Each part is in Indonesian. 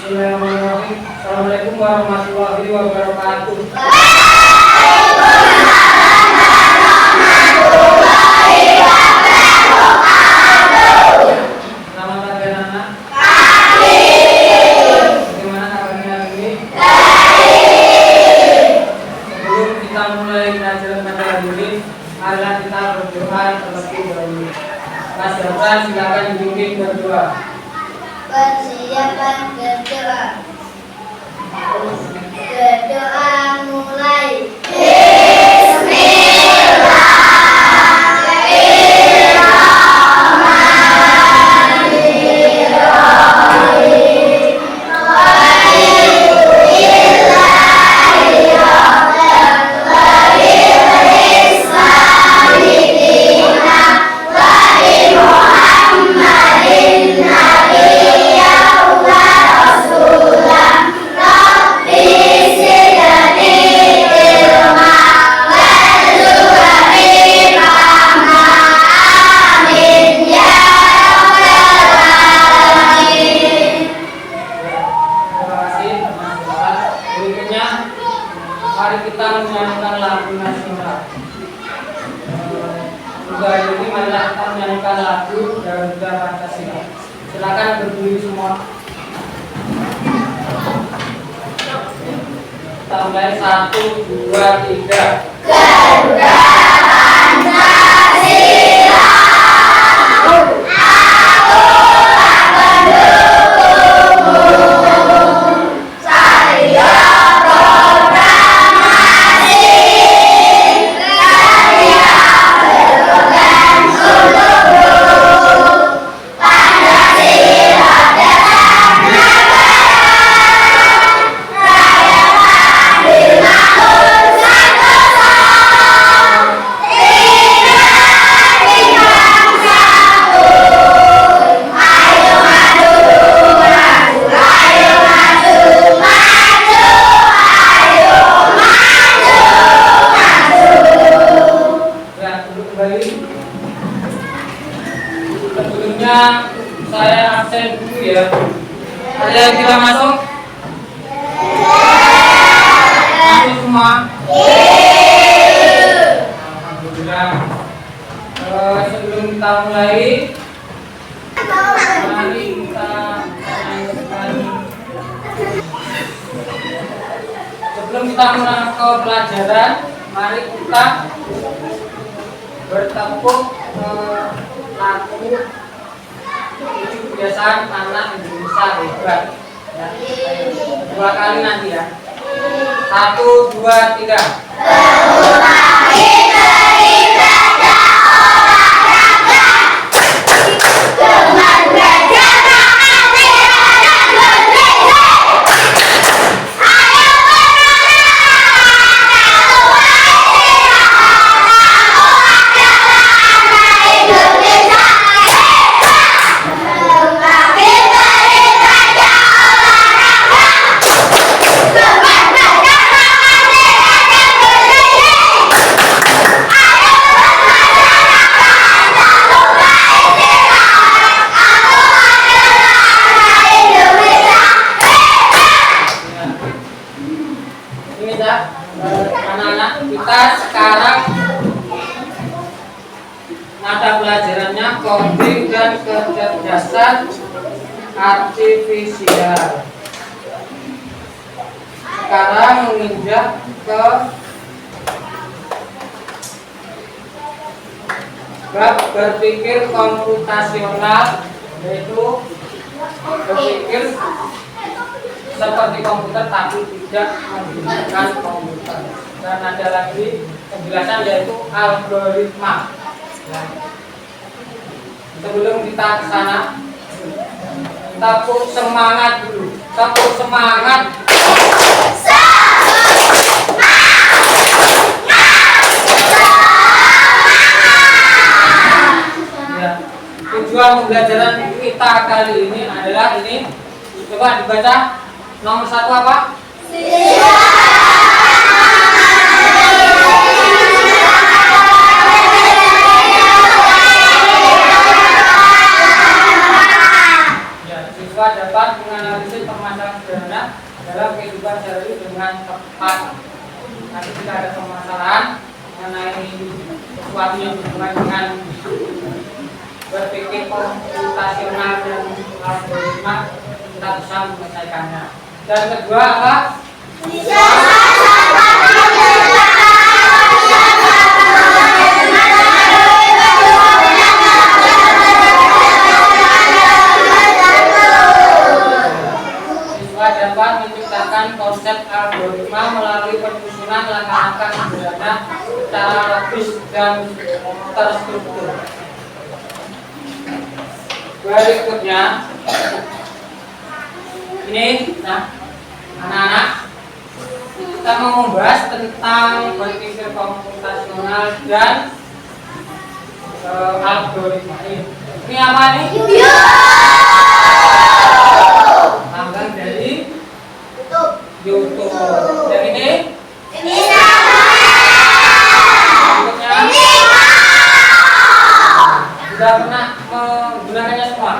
Bismillahirrahmanirrahim. Assalamualaikum warahmatullahi wabarakatuh. Selamat pagi anak-anak. Bagaimana kabarnya hari ini? Sebelum kita mulai pelajaran pada hari ini, marilah kita berdoa terlebih dahulu. Mas Jafar, silakan dibimbing berdoa. Persiapan berdoa. Berdoa mulai. Mari kita menyanyikan lagu nasional. Juga ini marilah kita menyanyikan lagu Garuda Pancasila. Silakan berdiri semua. Kita mulai 1, 2, 3. Garuda Pancasila. Sebelumnya saya absen dulu ya. Ada yang tidak masuk? Masuk semua? Alhamdulillah. Sebelum kita mulai, mari kita lanjutkan. Sebelum kita mulai ke pelajaran, mari kita bertepuk lagu kebiasaan anak Indonesia hebat ya. 2 kali nanti ya. 1, 2, 3. Anak-anak, kita sekarang mata pelajarannya coding dan kecerdasan artifisial. Sekarang menginjak ke bab berpikir komputasional, yaitu berpikir seperti komputer tapi tidak menggunakan komputer. Dan ada lagi penjelasan yaitu algoritma. Nah, sebelum kita ke sana, tepuk semangat dulu. Tepuk semangat. Ya, tujuan pembelajaran kita kali ini adalah ini. Coba dibaca. Nomor 1 apa? Ya, siswa dapat menganalisis permasalahan sederhana dalam kehidupan sehari dengan tepat. Nanti jika ada permasalahan mengenai sesuatu yang berhubungan dengan berpikir komputasional dan algoritma, kita bisa menyelesaikannya. Dan kedua apa? Dapat menciptakan konsep algoritma melalui penyusunan langkah-langkah sederhana secara logis dan terstruktur. Berikutnya, ini, nah, anak-anak, kita mau membahas tentang berpikir komputasional dan algoritma. Ini apa nih? Tanggal dari YouTube. Yang ini? Berikutnya? Sudah pernah menggunakannya semua?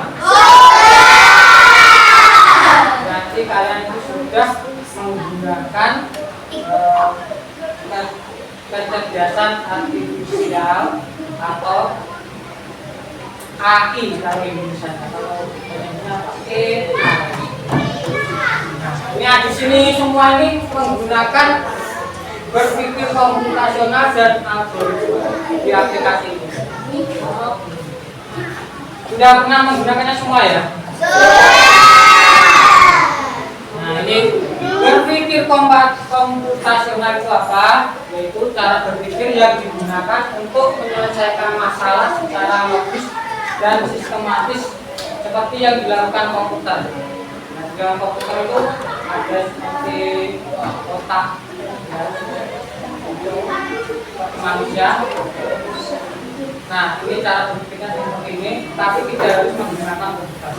Berarti kalian itu sudah menggunakan kecerdasan artifisial atau AI kalau Indonesia. Kalau pakai ini di sini semua ini menggunakan berpikir komputasional dan algoritma di aplikasi ini. Sudah pernah menggunakannya semua ya? Nah, ini berpikir komputasional itu apa? Yaitu cara berpikir yang digunakan untuk menyelesaikan masalah secara logis dan sistematis seperti yang dilakukan komputer. Nah, di dalam komputer itu ada seperti otak manusia. Nah, ini cara berpikirnya seperti ini, tapi tidak harus menggunakan komputer.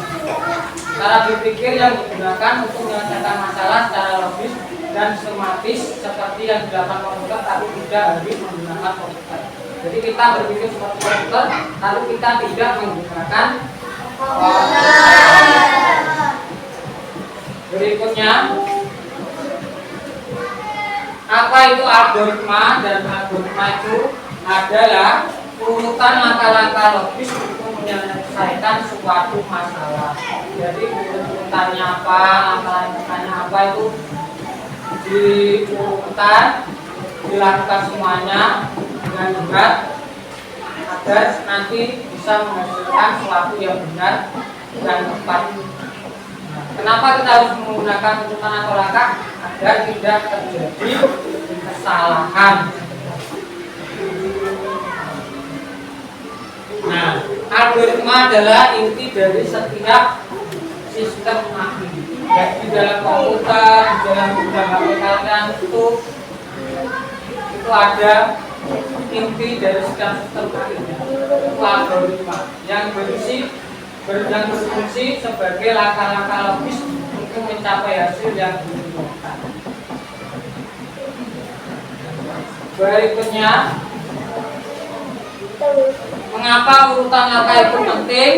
Cara berpikir yang digunakan untuk menyelesaikan masalah secara logis dan sistematis seperti yang dilakukan komputer, tapi tidak harus menggunakan komputer. Jadi kita berpikir seperti komputer, lalu kita tidak menggunakan komputer. Berikutnya, apa itu algoritma? Dan algoritma itu adalah urutan langkah-langkah logis untuk menyelesaikan suatu masalah. Jadi urutannya apa, langkah-langkahnya apa itu diurutkan, dilakukan semuanya dengan benar agar nanti bisa menghasilkan sesuatu yang benar dan tepat. Kenapa kita harus menggunakan urutan atau langkah? Agar tidak terjadi kesalahan. Nah, algoritma adalah inti dari setiap sistem AI. Baik di dalam komputer, di dalam HP kalian itu ada inti dari setiap sistem AI. Itu algoritma yang berfungsi sebagai langkah-langkah logis untuk mencapai hasil yang diinginkan. Berikutnya, mengapa urutan langkah itu penting?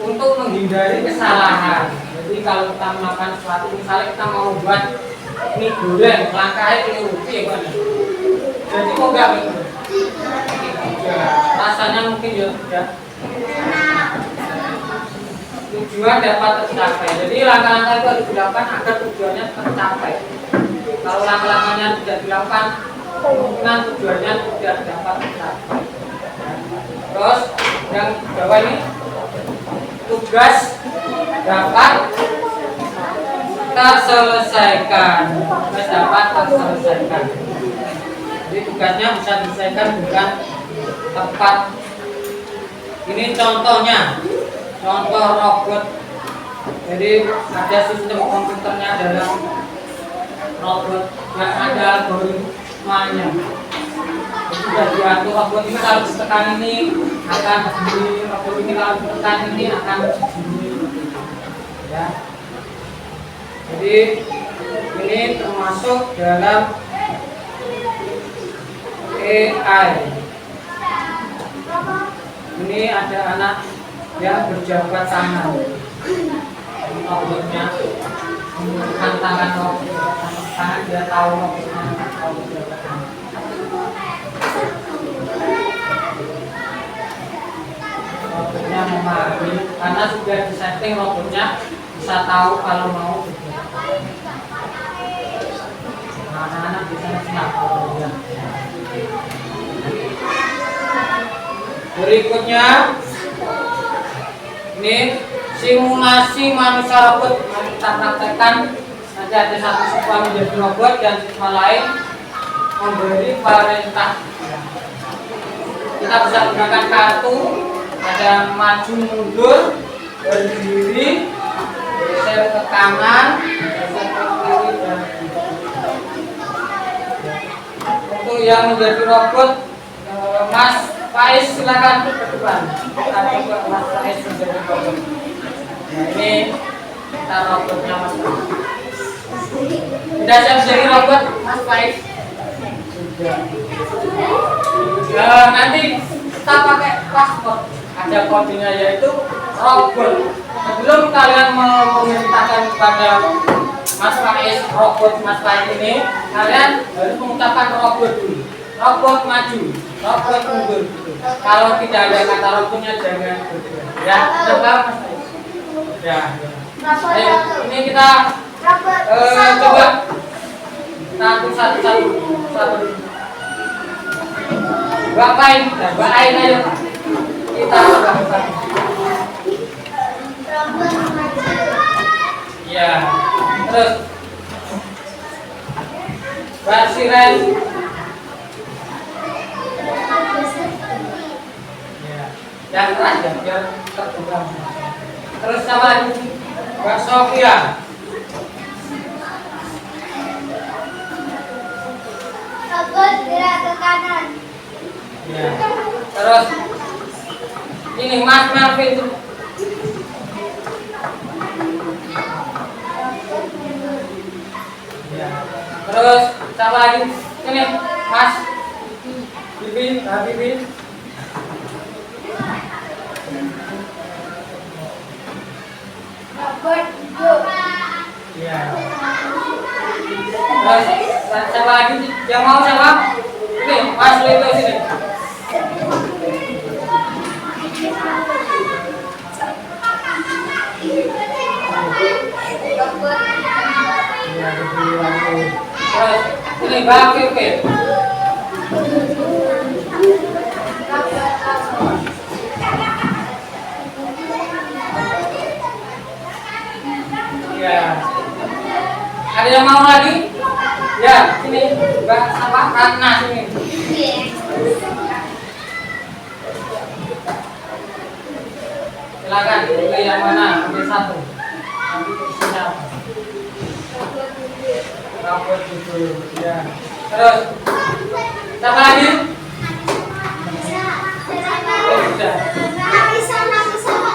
Untuk menghindari kesalahan. Jadi kalau kita melakukan sesuatu, misalnya kita mau buat mie goreng, langkahnya keliru, gimana? Jadi kok enggak gitu? Rasanya mungkin ya sudah. Tujuan dapat tercapai. Jadi langkah-langkah itu harus dilakukan agar tujuannya tercapai. Kalau langkah-langkahnya tidak dilakukan, kemungkinan tujuannya tidak dapat tercapai. Terus yang bawah ini, tugas dapat terselesaikan. Tugas dapat terselesaikan. Jadi tugasnya bisa diselesaikan dengan tepat. Ini contohnya. Contoh robot. Jadi ada sistem komputernya dalam robot yang ada algoritmanya. Sudah diatur robot ini kalau ditekan ini akan begini, robot ini kalau ditekan ini akan begini. Ya. Jadi ini termasuk dalam AI. Ini ada anak yang berjabat tangan robotnya. menggunakan tangan dia tahu robotnya memahami karena sudah disetting robotnya bisa tahu kalau mau anak-anak bisa senang robotnya. Berikutnya ini simulasi manusia robot yang kita praktekkan. Nanti ada satu siswa menjadi robot dan siswa lain memberi perintah. Kita bisa gunakan kartu, ada maju mundur, berdiri, geser ke kanan, geser ke kiri dan untuk yang menjadi robot Mas Faiz silakan ke depan. Kita coba Mas Faiz menjadi robot. Nah, ini kita robotnya Mas Faiz. Sudah siap jadi robot Mas Faiz? Sudah. Nanti kita pakai paspor. Ada kodenya yaitu robot. Sebelum kalian memerintahkan kepada Mas Faiz robot Mas Faiz ini, kalian harus mengucapkan robot dulu. Robot maju, robot mundur. Kalau tidak ada kata robotnya jangan bergerak. Ya, coba Mas Faiz. Ya. Ayo, ini kita coba satu. Bapain, bapain ayo. Kita coba. Ya, terus Mbak Siren. Ya, yang keras ya, biar terbuka. Terus sama Mbak Sofia. Robot gerak ke kanan. Ya. Terus ini Mas Melvin. Ya. Terus siapa lagi? Ini Mas Bibi, Bibi. Robot duduk. Ya. Terus siapa lagi? Yang mau siapa? Ini Mas Lito sini. Robot. Ya, terus ini Mbak Pipi. Ya. Ada yang mau lagi? Ya, sini Mbak apa? Ratna sini. Silakan pilih yang mana? Pilih satu. Nanti isinya apa? Robot duduk. Ya. Terus siapa lagi? Sudah.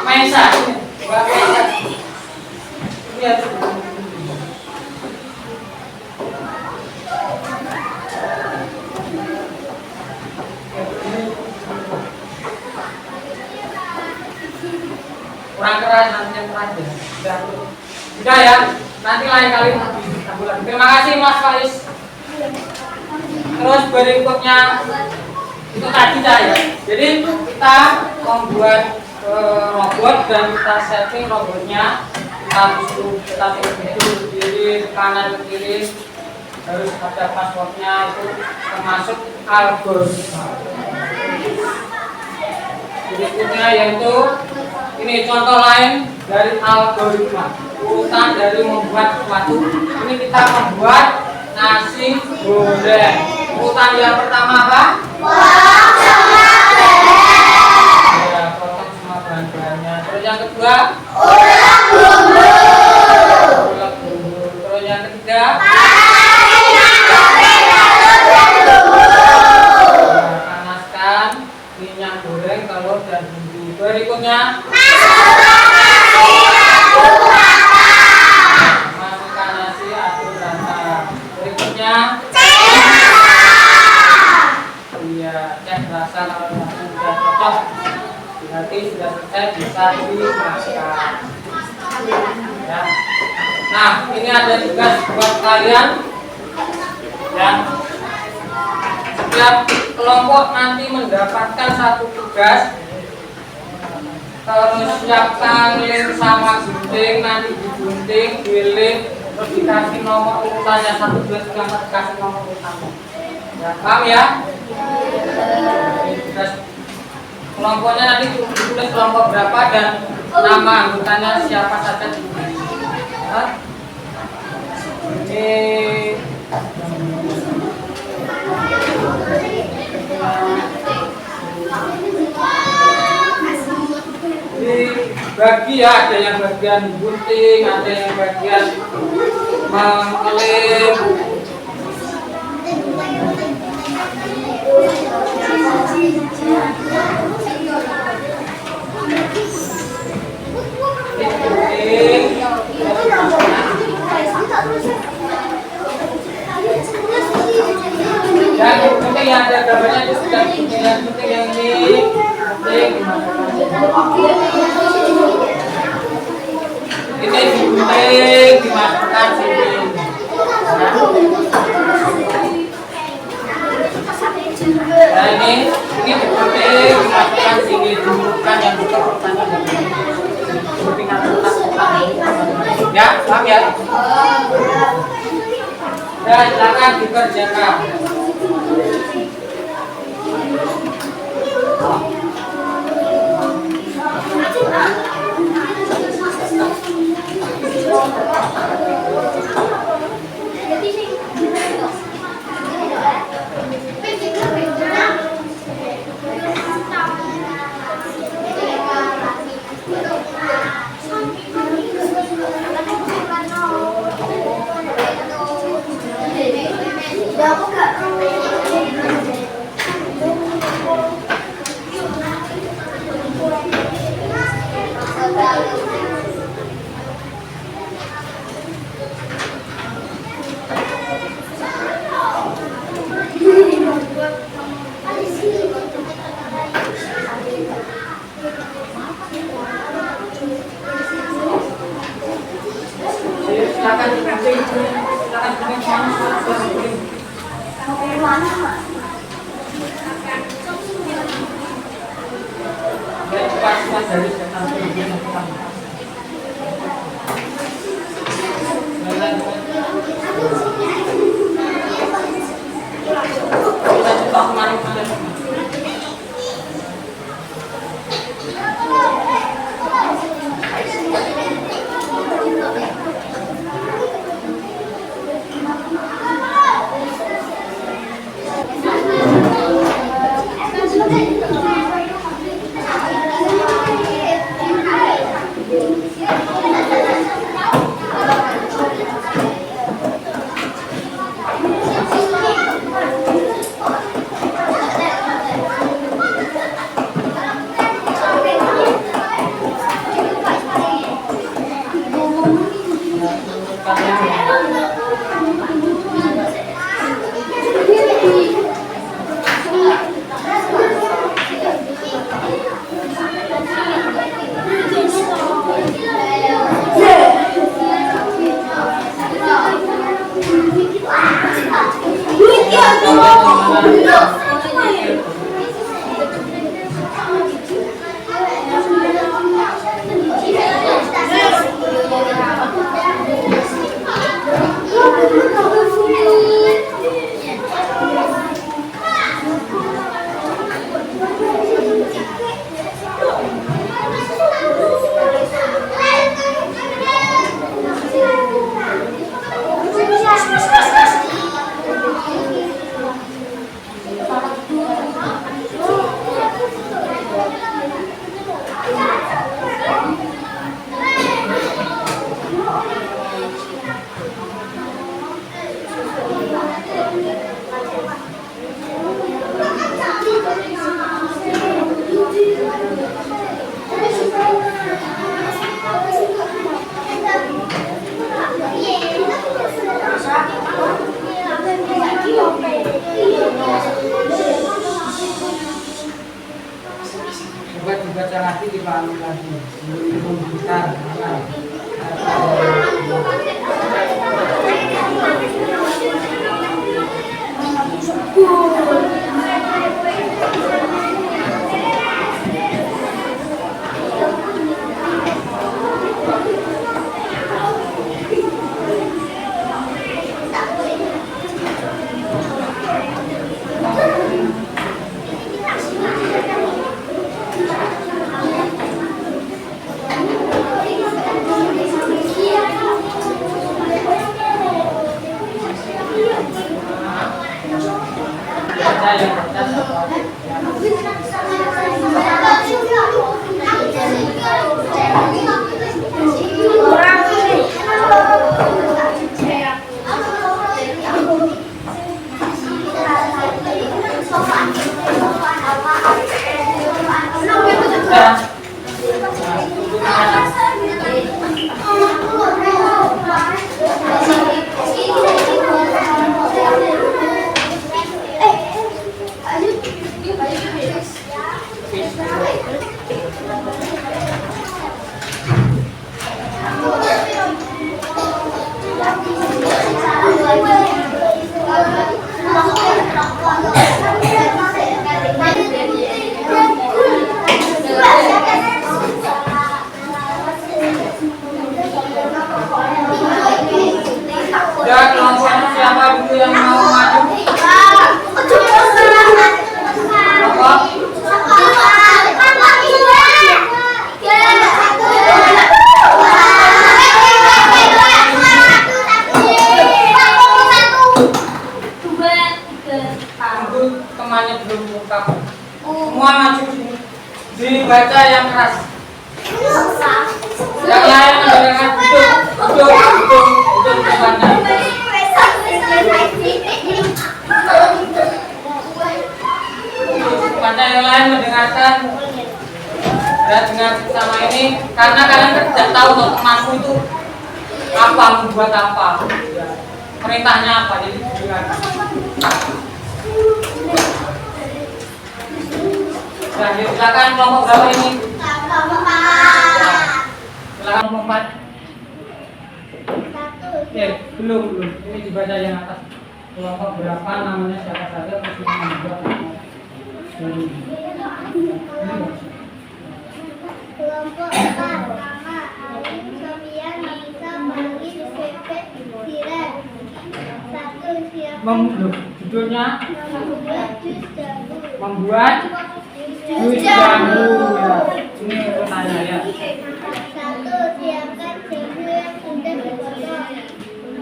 Maisa. Mbak Maisa. Lihat. Kurang keras nanti yang keras ya. Sudah ya. Nanti lain kali lagi. Terima kasih Mas Faiz. Terus berikutnya itu tadi ya. Jadi kita membuat robot dan kita setting robotnya. Kita pilih kiri, kanan ke kiri, harus ada passwordnya itu termasuk algoritma. Berikutnya yaitu ini contoh lain dari algoritma, urutan dari membuat sesuatu. Ini kita membuat nasi goreng. Urutan yang pertama apa? Ya, potong semua bahan-bahannya. Terus yang kedua? Ulek bumbu. Terus yang ketiga? Panaskan minyak goreng, telur dan bumbu. Berikutnya? Masukkan nasi, aduk rata. Berikutnya? Iya, cek rasa kalau nasi sudah cocok. Berarti sudah selesai, bisa dimasukkan. Ya. Nah, ini ada tugas buat kalian. Ya. Setiap kelompok nanti mendapatkan satu tugas. Terus siapkan lem sama gunting, nanti digunting, dilem, terus dikasih nomor urutannya 1, 2, 3, 4, dikasih nomor urutannya. Ya, paham ya? Tugas kelompoknya nanti ditulis kelompok berapa dan nama anggotanya siapa saja ditulis. Ya. Dibagi ya, ada yang bagian gunting, ada yang bagian mengelem. Yang gunting yang ada gambarnya itu sudah gunting yang ini gunting ini digunting dimasukkan sini. Nah ini digunting dimasukkan sini, dimasukkan yang buka pertama ya, paham ya? Ya, silakan dikerjakan. Silakan digunting, silakan gunting mana? Ya, cepat dari setan Baca lagi di lagi. membaca yang keras. Yang lain mendengarkan duduk tempatnya. Tempatnya yang lain mendengarkan. Dan dengan sama ini, karena kalian tidak tahu loh temanku itu apa, membuat apa, perintahnya apa, jadi dengarkan. Nah, silakan kelompok berapa ini? Silakan kelompok 4. Belum. Ini dibaca yang atas. Kelompok berapa namanya siapa saja mesti membuat dari ini. Kelompok 4 nama Alim, Sofian, Nisa, Mali, Pepe, Sirat. 1 siapa? Judulnya membuat jus jambu. jus jambu ya. Ini pertanyaan ya. 1 siapkan jambu yang sudah dipotong.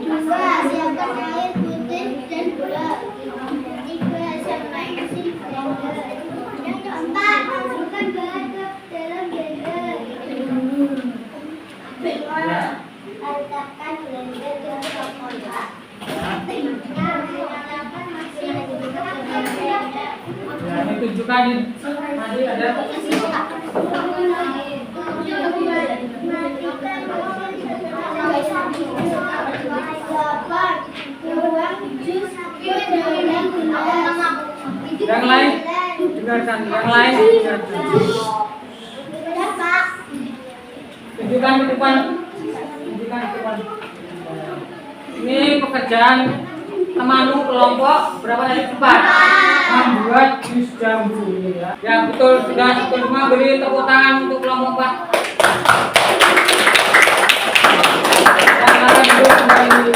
2 siapkan air putih dan gula. 3 siapkan isi blender. Yang keempat masukkan bahan ke dalam blender. 4 letakkan blender ke dalam kotak. Ya, ini tunjukkan tadi ada yang lain dengarkan, yang lain dengarkan. Tunjukkan ke depan. Ini pekerjaan temanmu kelompok berapa tadi? 4 membuat jus jambu ini ya. Ya betul, sudah semua, beri tepuk tangan untuk kelompok 4. Dan akan duduk kembali.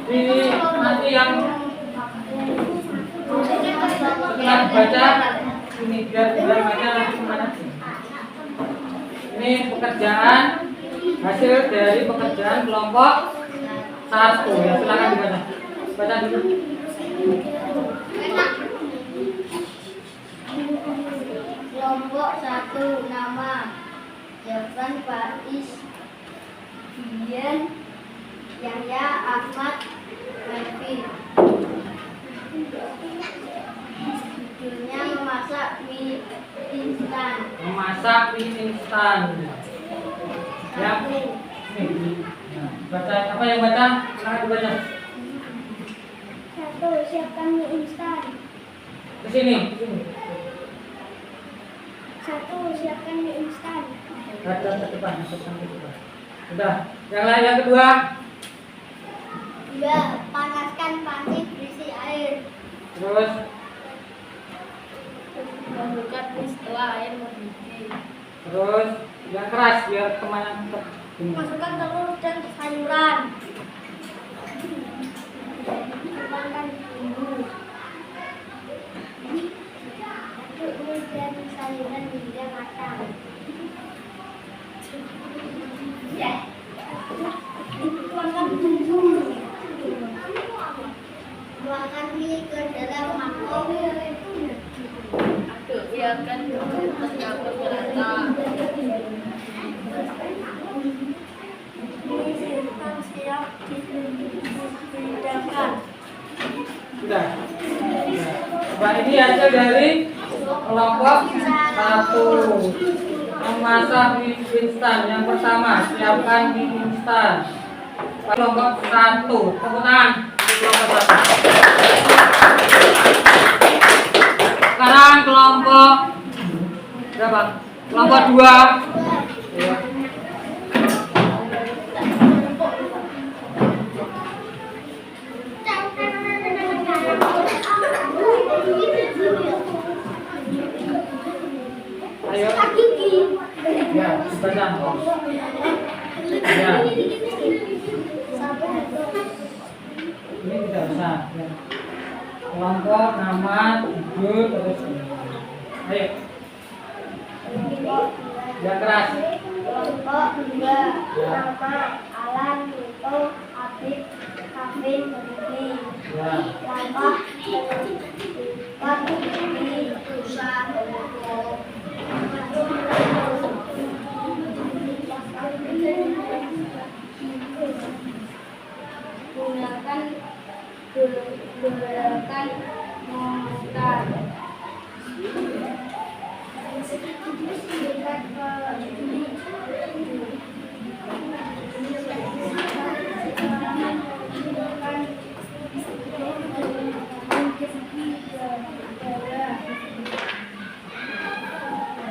Ini nanti yang setelah dibaca ini biar baca langsung mana. Ini pekerjaan hasil dari pekerjaan kelompok 1 ya, silakan dibaca. Baca dulu. Kelompok 1 nama Jafran, Faiz, Bian, Yahya, Ahmad, Melvi. Judulnya memasak mie instan. Memasak mie instan. Ya. Baca apa yang baca? Silakan dibaca. 1 siapkan mie instan. Ke sini. 1 siapkan mie instan. Baca ke depan, Udah. Yang lain yang kedua. 2 panaskan panci berisi air. Terus Masukkan mie setelah air mendidih. terus yang keras biar teman tetap dengar. Masukkan telur dan sayuran. Tuangkan bumbu. Aduk mie dan sayuran hingga matang. Tuangkan bumbu. Tuangkan mie ke dalam mangkok. Aduk biarkan tercampur merata. Mie instan siap dihidangkan. Sudah. Nah, ini hasil dari kelompok 1 memasak mie instan. Yang pertama, siapkan mie instan. Kelompok 1, tepuk tangan untuk kelompok 1. Sekarang kelompok berapa? Kelompok 2. Ya. Ayo. Ya, dibaca. Ya. Ini tidak usah. Ya. Kelompok, nama, judul, terus. Ayo. Ya keras. Kelompok 2. Nama Alan, Nito, Habib, Kevin, Rudy. Ya. Langkah 4. Rudy, Rusa, gunakan gerakan memutar.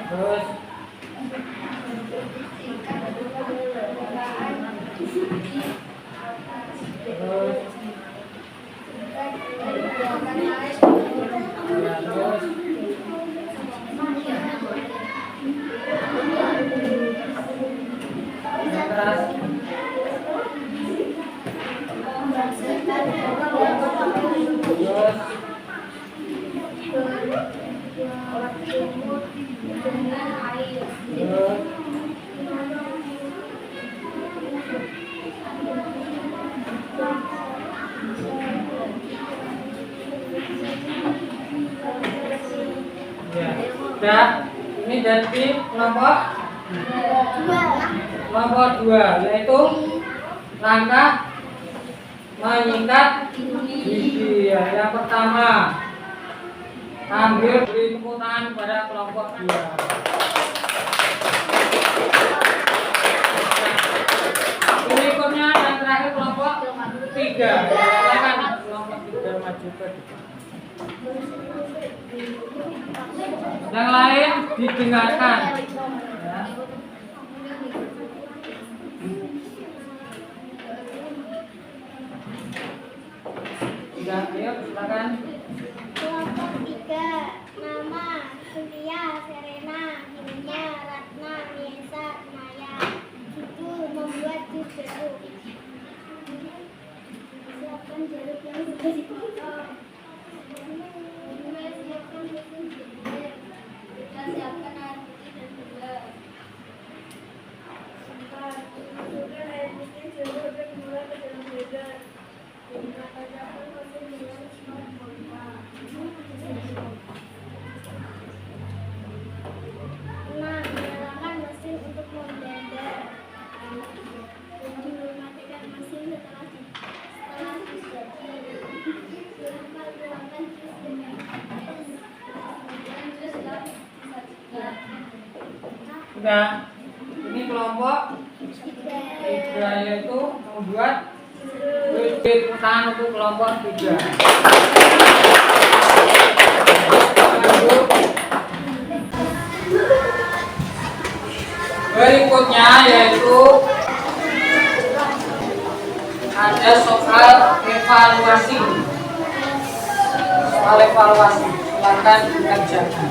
Terus. Terus. dengan air. Ya, sudah. Ini jadi kelompok kelompok 2, yaitu langkah menyikat gigi. Ya, yang pertama, ambil beri tepuk tangan pada kelompok 2. Berikutnya yang terakhir kelompok 3. Silakan kelompok 3 maju ke depan. Yang lain didengarkan. Ya. Sudah, ayo silakan. Kelompok 3. Nama Surya, Serena, Hilnya, Ratna, Niesa, Maya. Itu membuat jus jeruk. Siapkan jeruk yang sudah dipotong. Siapkan mesin jahit. Kita siapkan air putih dan gula. Masukkan air putih, jeruk dan gula ke dalam blender. Katakan mesin dengan smart pompa. 6. Nyalakan mesin untuk memblender. 7. Matikan mesin setelah jus jadi. Tuangkan jus dengan es. Dan jus siap disajikan. Sudah. Ini kelompok 3, yaitu membuat beri tangan untuk kelompok 3. Lanjut. Berikutnya yaitu ada soal evaluasi. Soal evaluasi, silakan dikerjakan.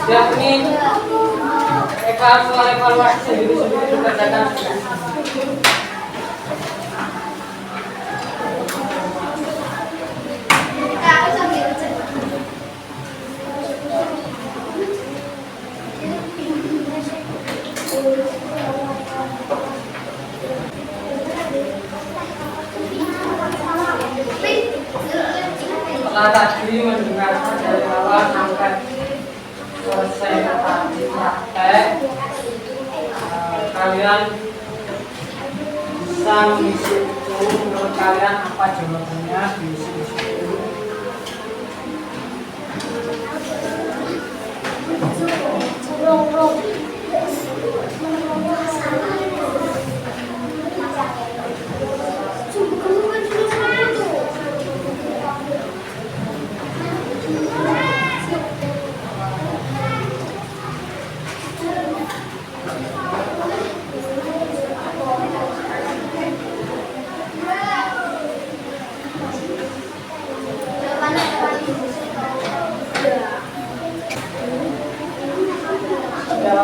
Ya, ini soal evaluasi sendiri-sendiri dikerjakan. Setelah tadi mendengarkan dari awal sampai selesai tadi praktek, kalian bisa mengisi itu. Menurut kalian apa jawabannya? Diisi di situ.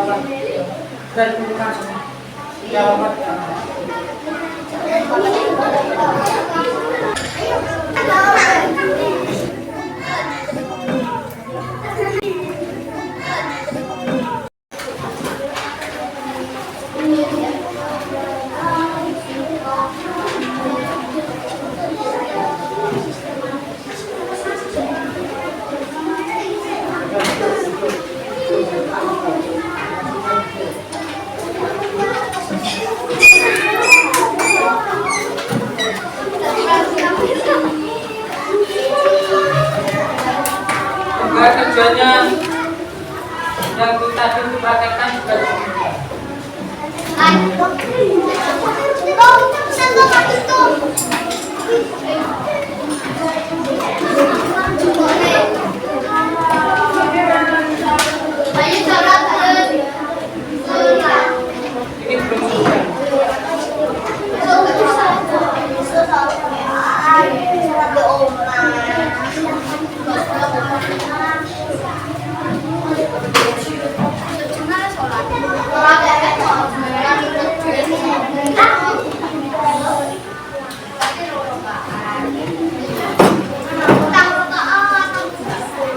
jawaban dan tunjukkan semua jawaban. Kerjanya yang kita dipraktekkan juga demikian. Ini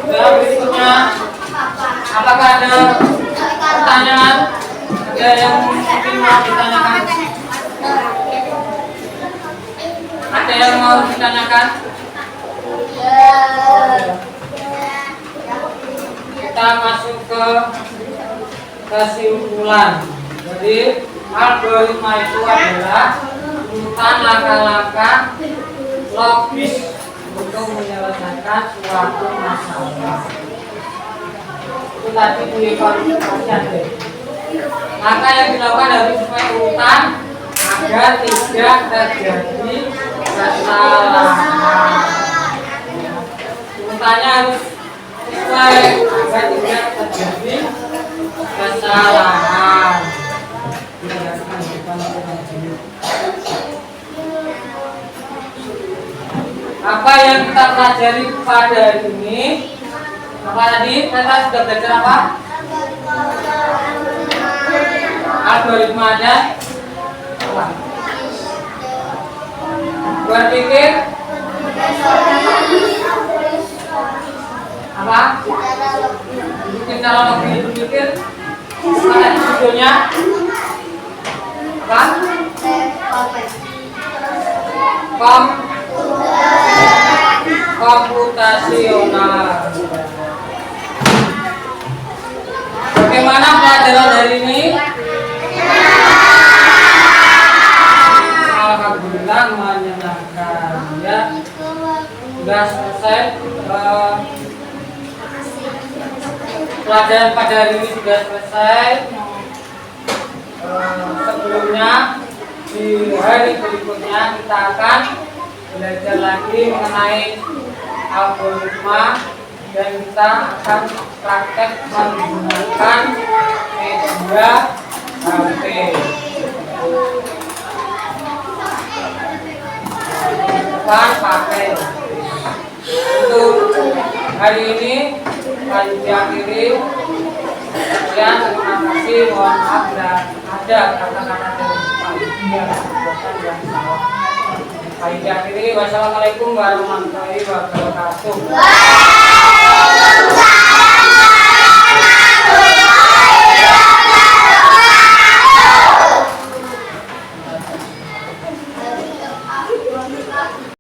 belum berikutnya, apakah ada pertanyaan? Ada yang mungkin mau ditanyakan? Ada yang mau ditanyakan? Kita masuk ke kesimpulan. Jadi algoritma itu adalah urutan langkah-langkah logis untuk menyelesaikan suatu masalah. Itu tadi dikualifikasi. Maka yang dilakukan harus sesuai urutan agar tidak terjadi kesalahan. Urutannya harus sesuai agar tidak terjadi kesalahan. Apa yang kita pelajari pada hari ini? Apa tadi? Kita sudah belajar apa? Algoritma dan apa? Berpikir apa? Bikin cara logis berpikir. Mana judulnya? Apa? Komputasional. Bagaimana pelajaran hari ini? Alhamdulillah menyenangkan ya. Sudah selesai pelajaran pada hari ini sudah selesai. Sebelumnya di hari berikutnya kita akan belajar lagi mengenai algoritma dan kita akan praktek menggunakan media HP. Bukan pakai. Untuk hari ini akan diakhiri. Sekian, terima kasih. Mohon maaf ada kata-kata dari yang salah. Baik, akhiri. Wassalamualaikum warahmatullahi wabarakatuh.